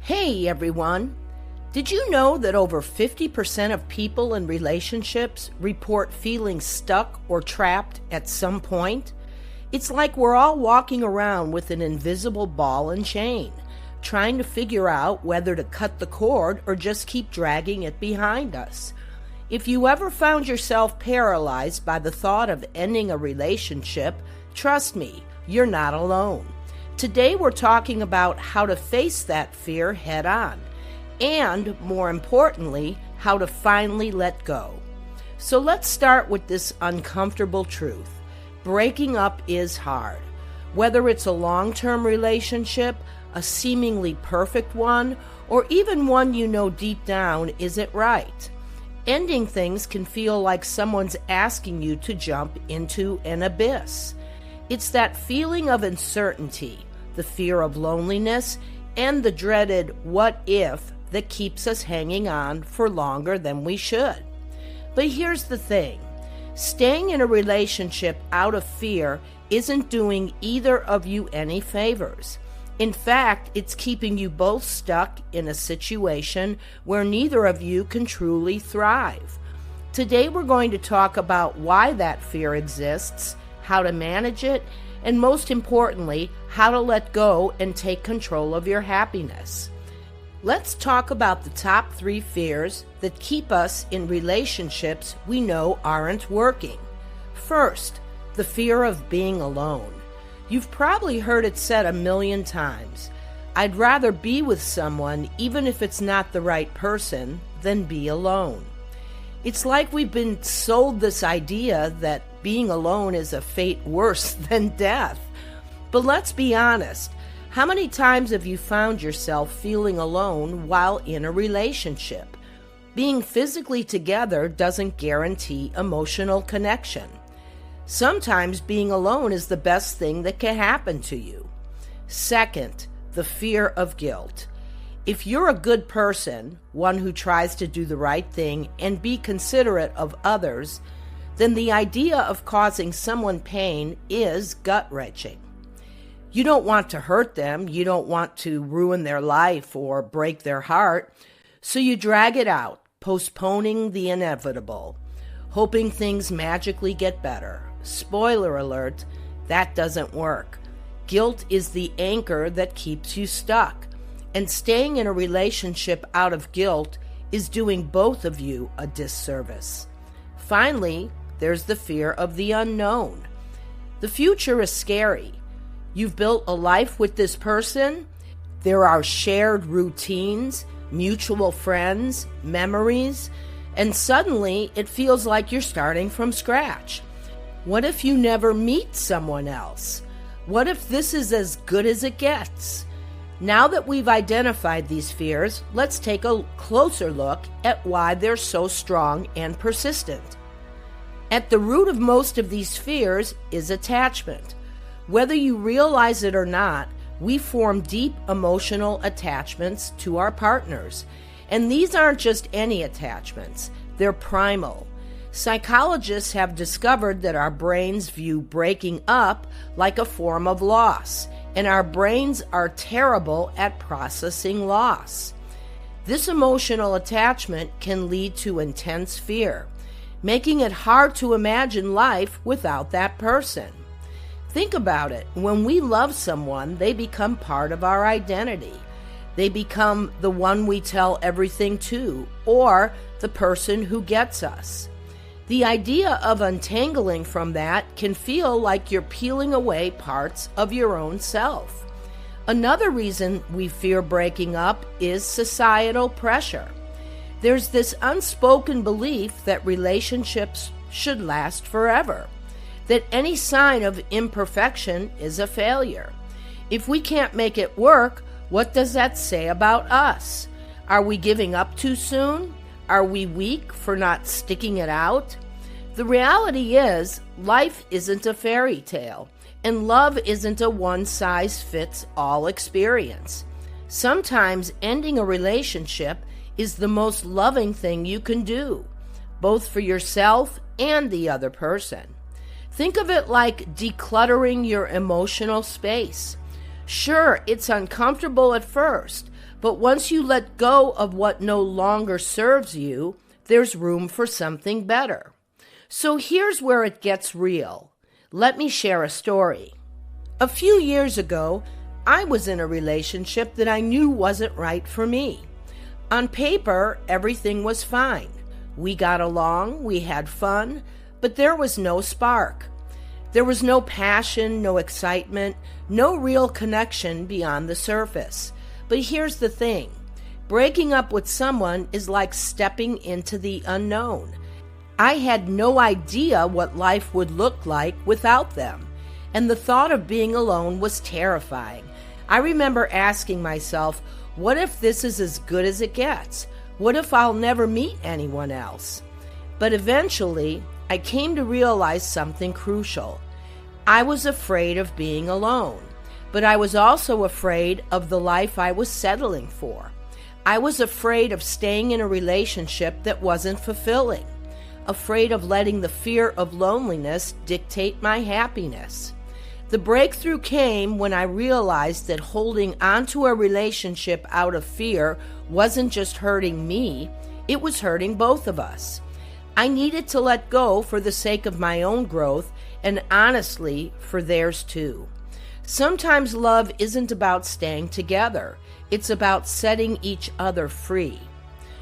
Hey everyone! Did you know that over 50% of people in relationships report feeling stuck or trapped at some point? It's like we're all walking around with an invisible ball and chain, trying to figure out whether to cut the cord or just keep dragging it behind us. If you ever found yourself paralyzed by the thought of ending a relationship, trust me, you're not alone. Today we're talking about how to face that fear head on, and more importantly, how to finally let go. So let's start with this uncomfortable truth. Breaking up is hard. Whether it's a long-term relationship, a seemingly perfect one, or even one you know deep down isn't right. Ending things can feel like someone's asking you to jump into an abyss. It's that feeling of uncertainty, the fear of loneliness, and the dreaded what if that keeps us hanging on for longer than we should. But here's the thing. Staying in a relationship out of fear isn't doing either of you any favors. In fact, it's keeping you both stuck in a situation where neither of you can truly thrive. Today we're going to talk about why that fear exists, how to manage it, and most importantly, how to let go and take control of your happiness. Let's talk about the top 3 fears that keep us in relationships we know aren't working. First, the fear of being alone. You've probably heard it said a million times. I'd rather be with someone, even if it's not the right person, than be alone. It's like we've been sold this idea that being alone is a fate worse than death. But let's be honest. How many times have you found yourself feeling alone while in a relationship? Being physically together doesn't guarantee emotional connection. Sometimes being alone is the best thing that can happen to you. Second, the fear of guilt. If you're a good person, one who tries to do the right thing and be considerate of others, then the idea of causing someone pain is gut-wrenching. You don't want to hurt them, you don't want to ruin their life or break their heart, so you drag it out, postponing the inevitable, hoping things magically get better. Spoiler alert, that doesn't work. Guilt is the anchor that keeps you stuck, and staying in a relationship out of guilt is doing both of you a disservice. Finally, there's the fear of the unknown. The future is scary. You've built a life with this person. There are shared routines, mutual friends, memories, and suddenly it feels like you're starting from scratch. What if you never meet someone else? What if this is as good as it gets? Now that we've identified these fears, let's take a closer look at why they're so strong and persistent. At the root of most of these fears is attachment. Whether you realize it or not, we form deep emotional attachments to our partners. And these aren't just any attachments, they're primal. Psychologists have discovered that our brains view breaking up like a form of loss, and our brains are terrible at processing loss. This emotional attachment can lead to intense fear, making it hard to imagine life without that person. Think about it. When we love someone, they become part of our identity. They become the one we tell everything to, or the person who gets us. The idea of untangling from that can feel like you're peeling away parts of your own self. Another reason we fear breaking up is societal pressure. There's this unspoken belief that relationships should last forever, that any sign of imperfection is a failure. If we can't make it work, what does that say about us? Are we giving up too soon? Are we weak for not sticking it out? The reality is, life isn't a fairy tale, and love isn't a one-size-fits-all experience. Sometimes ending a relationship is the most loving thing you can do, both for yourself and the other person. Think of it like decluttering your emotional space. Sure, it's uncomfortable at first, But once you let go of what no longer serves you, there's room for something better. So here's where it gets real. Let me share a story. A few years ago, I was in a relationship that I knew wasn't right for me. On paper, everything was fine. We got along, we had fun, but there was no spark. There was no passion, no excitement, no real connection beyond the surface. But here's the thing. Breaking up with someone is like stepping into the unknown. I had no idea what life would look like without them, and the thought of being alone was terrifying. I remember asking myself, what if this is as good as it gets? What if I'll never meet anyone else? But eventually, I came to realize something crucial. I was afraid of being alone, but I was also afraid of the life I was settling for. I was afraid of staying in a relationship that wasn't fulfilling, afraid of letting the fear of loneliness dictate my happiness. The breakthrough came when I realized that holding onto a relationship out of fear wasn't just hurting me, it was hurting both of us. I needed to let go for the sake of my own growth and honestly for theirs too. Sometimes love isn't about staying together. It's about setting each other free.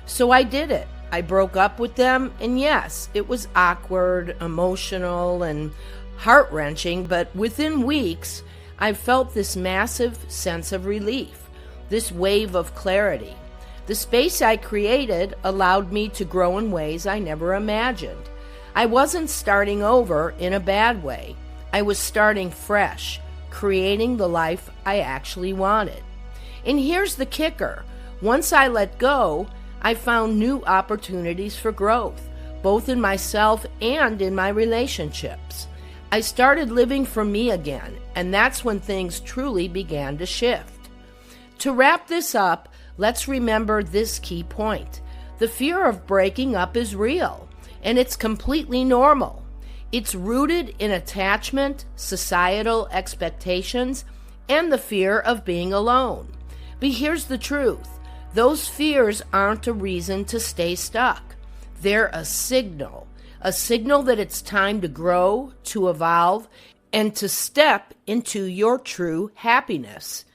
So I did it. I broke up with them, and yes, it was awkward, emotional, and heart-wrenching, but within weeks, I felt this massive sense of relief, this wave of clarity. The space I created allowed me to grow in ways I never imagined. I wasn't starting over in a bad way. I was starting fresh, creating the life I actually wanted. And here's the kicker. Once I let go, I found new opportunities for growth, both in myself and in my relationships. I started living for me again, and that's when things truly began to shift. To wrap this up, let's remember this key point. The fear of breaking up is real, and it's completely normal. It's rooted in attachment, societal expectations, and the fear of being alone. But here's the truth. Those fears aren't a reason to stay stuck. They're a signal that it's time to grow, to evolve, and to step into your true happiness.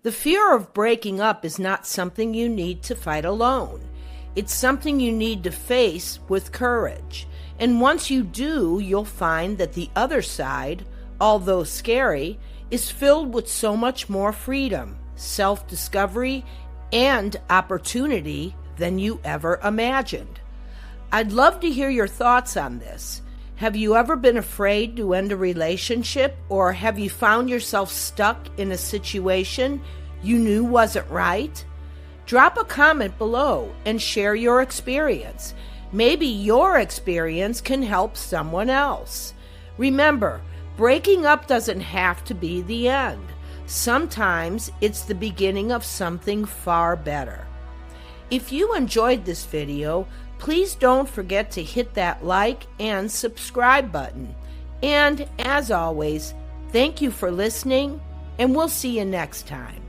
The fear of breaking up is not something you need to fight alone. It's something you need to face with courage. And once you do, you'll find that the other side, although scary, is filled with so much more freedom, self-discovery, and opportunity than you ever imagined. I'd love to hear your thoughts on this. Have you ever been afraid to end a relationship, or have you found yourself stuck in a situation you knew wasn't right? Drop a comment below and share your experience. Maybe your experience can help someone else. Remember, breaking up doesn't have to be the end. Sometimes it's the beginning of something far better. If you enjoyed this video, please don't forget to hit that like and subscribe button. And as always, thank you for listening, and we'll see you next time.